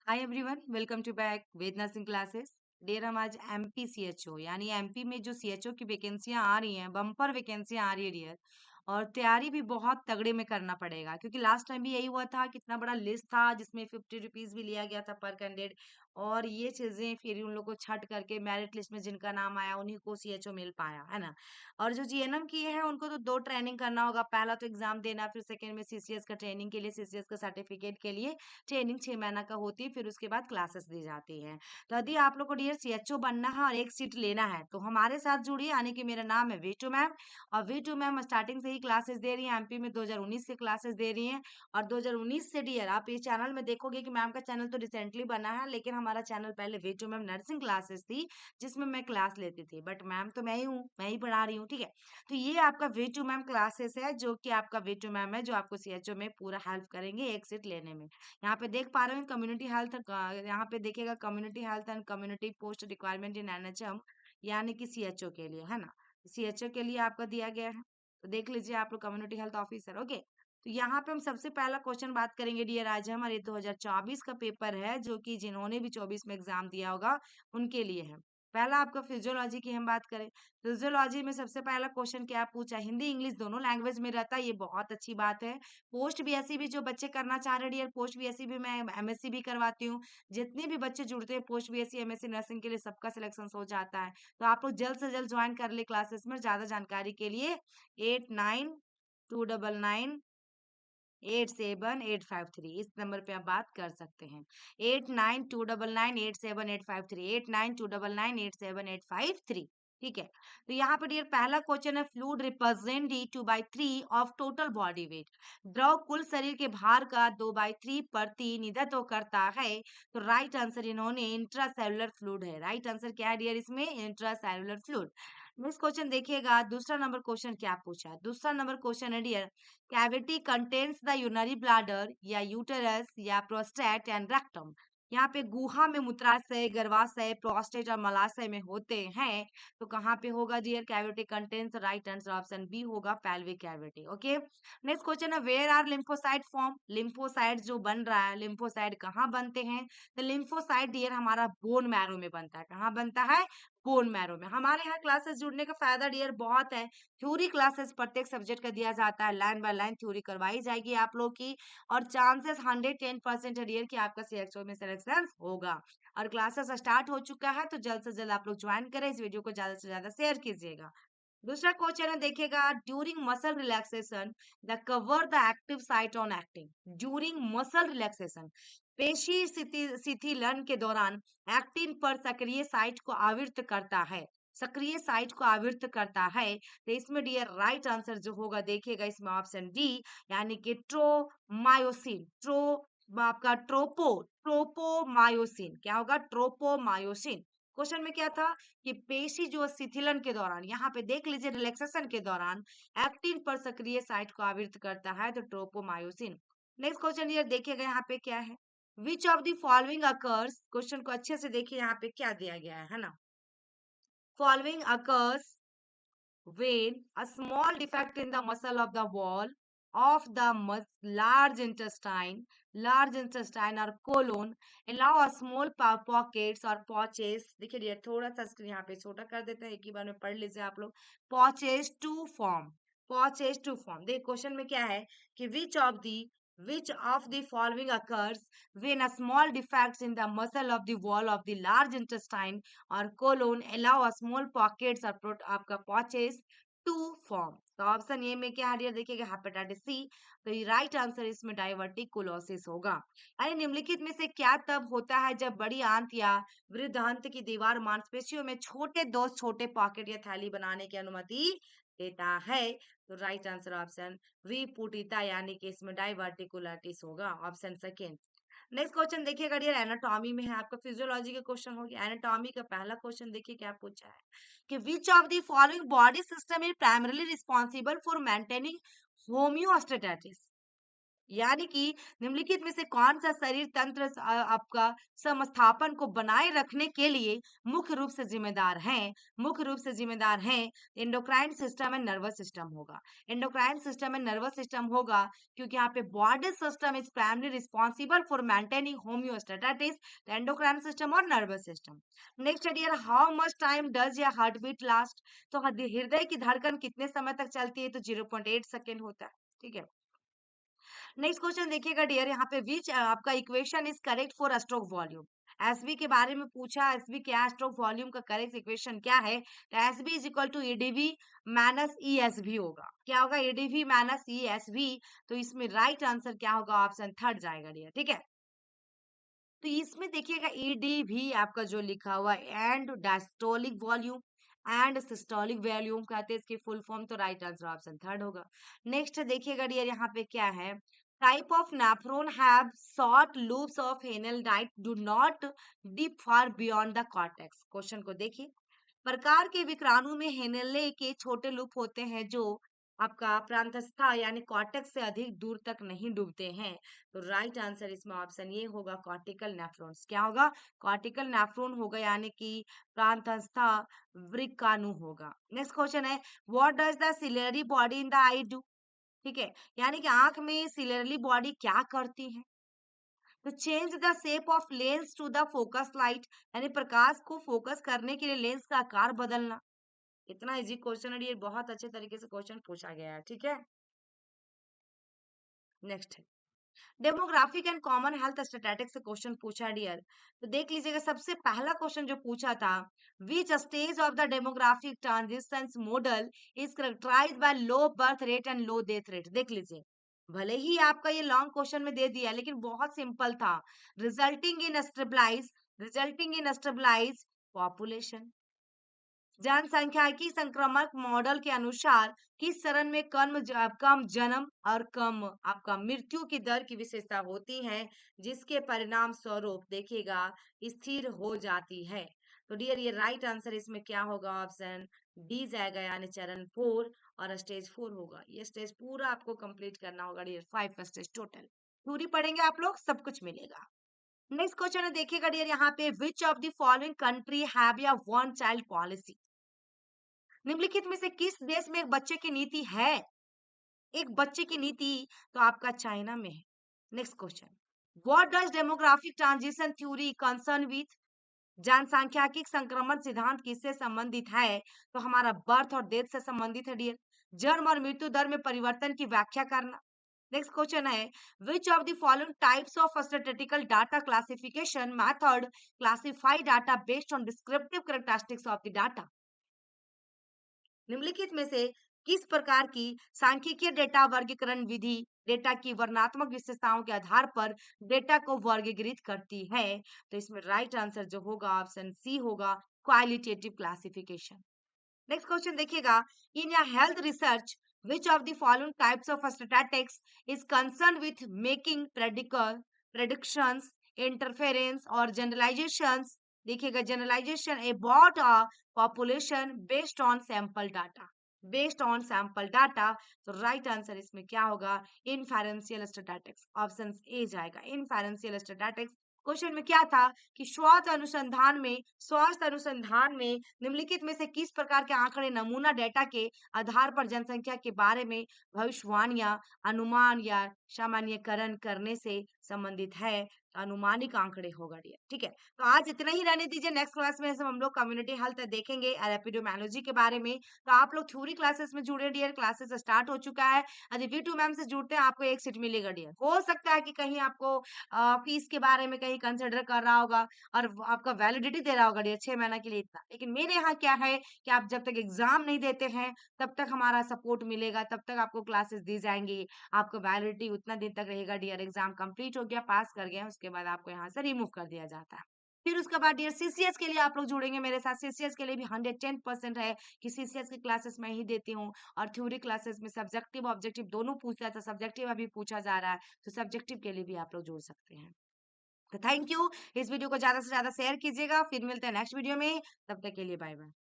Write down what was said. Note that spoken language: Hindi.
Hi everyone, welcome to back Ved nursing classes. Dear, हम आज एमपी सीएचओ यानी एमपी में जो सीएचओ की वैकेंसियां आ रही हैं, बम्पर वैकेंसियां आ रही है डियर। और तैयारी भी बहुत तगड़े में करना पड़ेगा, क्योंकि लास्ट टाइम भी यही हुआ था। कितना बड़ा लिस्ट था जिसमें 50 रुपीज भी लिया गया था पर कैंडिडेट। और ये चीजें फिर उन लोग को छट करके मेरिट लिस्ट में जिनका नाम आया उन्हीं को सीएचओ मिल पाया, है ना। और जो जीएनएम किए हैं उनको तो दो ट्रेनिंग करना होगा। पहला तो एग्जाम देना, फिर सेकेंड में सीसीएस का ट्रेनिंग के लिए, सीसीएस का सर्टिफिकेट के लिए ट्रेनिंग 6 महीना का होती है, फिर उसके बाद क्लासेस दी जाती हैं। तो यदि आप लोग को डियर सीएचओ बनना है और एक सीट लेना है तो हमारे साथ जुड़िए। यानी कि मेरा नाम है वीटू मैम, और वीटू मैम स्टार्टिंग से ही क्लासेस दे रही हैं। एमपी में 2019 से क्लासेस दे रही हैं। और 2019 से डियर आप इस चैनल में देखोगे कि मैम का चैनल तो रिसेंटली बना है, लेकिन हमारा चैनल पहले वीटू मैम नर्सिंग क्लासेस थी, जिसमें मैं क्लास लेती थी। बट मैम तो मैं ही हूँ, मैं ही पढ़ा रही हूँ, ठीक है। तो ये आपका वीटू मैम क्लासेस है, जो कि आपका वीटू मैम है, जो आपको सीएचओ में पूरा हेल्प करेंगे एक सीट लेने में। यहाँ पे देख पा रहे हो कम्युनिटी हेल्थ, यहाँ पे देखिएगा community health and community post requirement in NHM, यानी कि सीएचओ के लिए, है ना। सीएचओ के लिए आपका दिया गया है, तो देख लीजिए आप लोग कम्युनिटी हेल्थ ऑफिसर। ओके, तो यहाँ पे हम सबसे पहला क्वेश्चन बात करेंगे डियर। आज हमारे 2024 का पेपर है, जो कि जिन्होंने भी 24 में एग्जाम दिया होगा उनके लिए है। पहला आपका फिजियोलॉजी की हम बात करें, फिजियोलॉजी में सबसे पहला क्वेश्चन क्या पूछा, हिंदी इंग्लिश दोनों लैंग्वेज में रहता है, ये बहुत अच्छी बात है। पोस्ट बीएससी भी जो बच्चे करना चाह रहे हैं डियर, पोस्ट बीएससी भी मैं एमएससी भी करवाती हूँ। जितने भी बच्चे जुड़ते हैं पोस्ट बीएससी एमएससी नर्सिंग के लिए, सबका सिलेक्शन हो जाता है। तो आप लोग जल्द से जल्द ज्वाइन कर ले क्लासेस में। ज्यादा जानकारी के लिए 8929987853 इस नंबर पे आप बात कर सकते हैं। 8929987853, 8929987853, ठीक है। तो यहाँ पर डियर पहला क्वेश्चन है, fluid represent D 2/3 of total body weight. द्रव कुल शरीर के भार का 2/3 प्रतिनिधित्व करता है। तो राइट आंसर इन्होंने इंट्रासेलुलर फ्लूइड है। राइट आंसर क्या है डियर इसमें, इंट्रासेलुलर फ्लूइड। नेक्स्ट क्वेश्चन देखिएगा, दूसरा नंबर क्वेश्चन क्या पूछा है। दूसरा नंबर क्वेश्चन है dear, cavity contains the urinary bladder या यूटेरस या प्रोस्टेट एंड रेक्टम। यहाँ पे गुहा में मूत्राशय, गर्भाशय, प्रोस्टेट और मलाशय में होते हैं। तो कहाँ पे होगा dear cavity contains, right answer option B होगा, pelvic cavity. Okay, next question है, where are lymphocyte form. Lymphocyte जो बन रहा है, लिम्फोसाइट कहाँ बनते हैं। तो लिम्फोसाइट डियर हमारा बोन मैरो में बनता है। कहाँ बनता है, बोन मैरो में। हमारे यहाँ क्लासेस जुड़ने का फायदा डियर बहुत है। थ्योरी क्लासेस प्रत्येक सब्जेक्ट का दिया जाता है, लाइन बाय लाइन थ्योरी करवाई जाएगी आप लोग की। और चांसेस 110% है डियर कि आपका सीएचओ में सिलेक्शन होगा। और क्लासेस स्टार्ट हो चुका है, तो जल्द से जल्द आप लोग ज्वाइन करें। इस वीडियो को ज्यादा से ज्यादा शेयर कीजिएगा। दूसरा क्वेश्चन है देखिएगा, during muscle relaxation the cover the active site on actin. During muscle relaxation, पेशी शिथिलन के दौरान एक्टिन पर सक्रिय साइट को आवृत करता है। सक्रिय साइट को आवृत करता है। तो इसमें डियर राइट आंसर जो होगा देखिएगा इसमें ऑप्शन डी, यानी कि ट्रोमायोसिन। आपका ट्रोपोमायोसिन क्या होगा, ट्रोपोमायोसिन। क्वेश्चन में क्या था कि पेशी जो शिथिलन के दौरान, यहाँ पे देख लीजिए रिलैक्सेशन के दौरान एक्टिन पर सक्रिय साइट को आवृत करता है, तो ट्रोपोमायोसिन। नेक्स्ट क्वेश्चन ये देखिएगा, यहाँ पे क्या है, विच of the following occurs. Question को अच्छे से देखिए, यहाँ पे क्या दिया गया है ना। Following occurs when a small defect in the muscle of the wall of the large intestine or colon allow a small pockets or pouches। देखिए डियर थोड़ा सा स्क्रीन यहाँ पे छोटा कर देते हैं, एक ही बार में पढ़ लीजिए आप लोग। pouches to form, pouches to form। देखिए क्वेश्चन में क्या है कि which of the following occurs when a small defects in the muscle of the wall of the large intestine और colon allow a small pockets और आपका pouches to form। तो ऑप्शन ए में क्या है देखिएगा, हेपेटाइटिस सी। तो ये राइट आंसर इसमें डाइवर्टिकुलोसिस होगा। अरे निम्नलिखित में से क्या तब होता है जब बड़ी आंत या वृद्ध आंत की दीवार मांसपेशियों में छोटे पॉकेट या थैली बनाने की अनुमति देता है। तो राइट आंसर ऑप्शन विपुटिता, यानी कि इसमें डाइवर्टिकुलाइटिस होगा, ऑप्शन सेकेंड। नेक्स्ट क्वेश्चन देखिएगा डियर, एनाटॉमी में है आपका, फिजियोलॉजी का क्वेश्चन हो गया। एनाटॉमी का पहला क्वेश्चन देखिए क्या पूछा है कि विच of the following body system is primarily responsible for maintaining homeostasis. यानी कि निम्नलिखित में से कौन सा शरीर तंत्र आपका समस्थापन को बनाए रखने के लिए मुख्य रूप से जिम्मेदार है? मुख्य रूप से जिम्मेदार है endocrine system and nervous system होगा। Endocrine system and nervous system होगा क्योंकि यहाँ पे body system is primary responsible for maintaining homeostasis, endocrine system और nervous system. Next dear, how much time does या हार्ट बीट लास्ट? तो हृदय की धड़कन कितने समय तक चलती है? तो 0.8 सेकेंड होता है। ठीक है। नेक्स्ट क्वेश्चन देखिएगा डियर, यहाँ पे विच आपका equation is correct for stroke volume? SB के बारे में पूछा, एसबी क्या स्ट्रोक वॉल्यूम का करेक्ट इक्वेशन क्या है? तो SB is equal to EDV minus ESV होगा। क्या होगा? EDV minus ESV. तो इसमें राइट आंसर क्या होगा? ऑप्शन थर्ड जाएगा डियर। ठीक है। तो इसमें देखिएगा ईडीवी आपका जो लिखा हुआ and diastolic volume and systolic volume कहते हैं इसकी फुल फॉर्म। तो राइट आंसर ऑप्शन थर्ड होगा। नेक्स्ट देखिएगा डियर, यहाँ पे क्या है? Type of nephron have short loops of Henle diet do not deep far beyond the cortex. Question को देखिए, प्रकार के विक्राणु में हेनले के छोटे लूप होते हैं जो आपका प्रांतस्था यानी कॉर्टेक्स से अधिक दूर तक नहीं डूबते हैं। तो राइट आंसर इसमें ऑप्शन ये होगा, कॉर्टिकल नेफ्रॉन्स। क्या होगा? कॉर्टिकल नेफ्रॉन होगा, यानी कि प्रांतस्था वृक्काणु होगा। नेक्स्ट क्वेश्चन है, what does the ciliary body in the eye do? ठीक है, यानी कि आंख में सिलेरली बॉडी क्या करती है? तो change the shape of lens to the focus light, यानी प्रकाश को फोकस करने के लिए लेंस का आकार बदलना। इतना इजी क्वेश्चन है ये, बहुत अच्छे तरीके से क्वेश्चन पूछा गया है। ठीक है। नेक्स्ट है demographic and common health statistics से क्वेश्चन पूछा डियर। तो देख लीजिएगा, सबसे पहला क्वेश्चन जो पूछा था, which stage of the demographic transition model is characterised by low birth rate and low death rate? देख लीजिए, भले ही आपका ये लॉन्ग क्वेश्चन में दे दिया लेकिन बहुत सिंपल था। Resulting in stabilise population. जनसांख्यिकी संक्रमण मॉडल के अनुसार किस चरण में कम जन्म और कम आपका मृत्यु की दर की विशेषता होती है, जिसके परिणाम स्वरूप देखिएगा स्थिर हो जाती है? तो डियर ये राइट आंसर इसमें क्या होगा? ऑप्शन डी जाएगा, यानी चरण 4 और स्टेज 4 होगा। ये स्टेज पूरा आपको कंप्लीट करना होगा डियर, 5 स्टेज टोटल। पूरी पढ़ेंगे आप लोग, सब कुछ मिलेगा। नेक्स्ट क्वेश्चन है देखिएगा डियर, यहाँ पे विच of the following country have या वन चाइल्ड पॉलिसी? निम्नलिखित में से किस देश में एक बच्चे की नीति है? एक बच्चे की नीति तो आपका चाइना में है। Next question, what does demographic transition theory concern with? जनसांख्यिकी संक्रमण सिद्धांत किससे संबंधित है? तो हमारा बर्थ और डेथ से संबंधित है डियर। जन्म और मृत्यु दर में परिवर्तन की व्याख्या करना। नेक्स्ट क्वेश्चन है, विच of the following types of statistical data classification method classify data based on descriptive characteristics of the data? निम्नलिखित में से किस प्रकार की सांख्यिकीय डेटा वर्गीकरण विधि डेटा की वर्णनात्मक विशेषताओं के आधार पर डेटा को वर्गीकृत करती है? तो इसमें राइट आंसर जो होगा ऑप्शन सी होगा, क्वालिटेटिव क्लासिफिकेशन। नेक्स्ट क्वेश्चन देखिएगा, इन या health research which of the following types of statistics is concern with making predictions, interference और जनरलाइजेशंस? देखिएगा, generalisation about a population based on sample data. तो राइट आंसर इसमें क्या होगा? इनफेरेंशियल स्टैटिस्टिक्स, ऑप्शन ए जाएगा, इनफेरेंशियल स्टैटिस्टिक्स। क्वेश्चन में क्या था कि स्वास्थ्य अनुसंधान में निम्नलिखित में से किस प्रकार के आंकड़े नमूना डेटा के आधार पर जनसंख्या के बारे में भविष्यवाणियां, अनुमान या सामान्यकरण करने से संबंधित है? तो अनुमानिक आंकड़े होगा डियर। ठीक है, तो आज इतना ही रहने दीजिए। नेक्स्ट क्लास में हम लोग कम्युनिटी हेल्थ देखेंगे और एपिडेमियोलॉजी के बारे में। तो आप लोग थ्योरी क्लासेस में जुड़े डियर, क्लासेस स्टार्ट हो चुका है। यदि V2 मैम से जुड़ते हैं आपको एक सीट मिलेगा डियर। हो सकता है कि कहीं आपको फीस के बारे में कहीं कंसिडर कर रहा होगा और आपका वैलिडिटी दे रहा होगा डियर 6 महीना के लिए इतना, लेकिन मेरे यहाँ क्या है कि आप जब तक एग्जाम नहीं देते हैं तब तक हमारा सपोर्ट मिलेगा, तब तक आपको क्लासेस दी जाएंगी। आपको वैलिडिटी उतना दिन तक रहेगा डियर, एग्जाम कंप्लीट हो गया, पास कर गया, उसके बाद आपको यहाँ से रिमूव कर दिया जाता है। फिर उसके बाद डियर सीसीएस के लिए आप लोग जुड़ेंगे मेरे साथ। सीसीएस के लिए भी 110% है कि सीसीएस की क्लासेस मैं ही देती हूँ और थ्योरी क्लासेस में सब्जेक्टिव ऑब्जेक्टिव दोनों पूछा था, सब्जेक्टिव अभी पूछा जा रहा है, तो सब्जेक्टिव के लिए भी आप लोग जुड़ सकते हैं। तो थैंक यू, इस वीडियो को ज्यादा से ज्यादा शेयर कीजिएगा। फिर मिलते हैं नेक्स्ट वीडियो में, तब तक के लिए बाय बाय।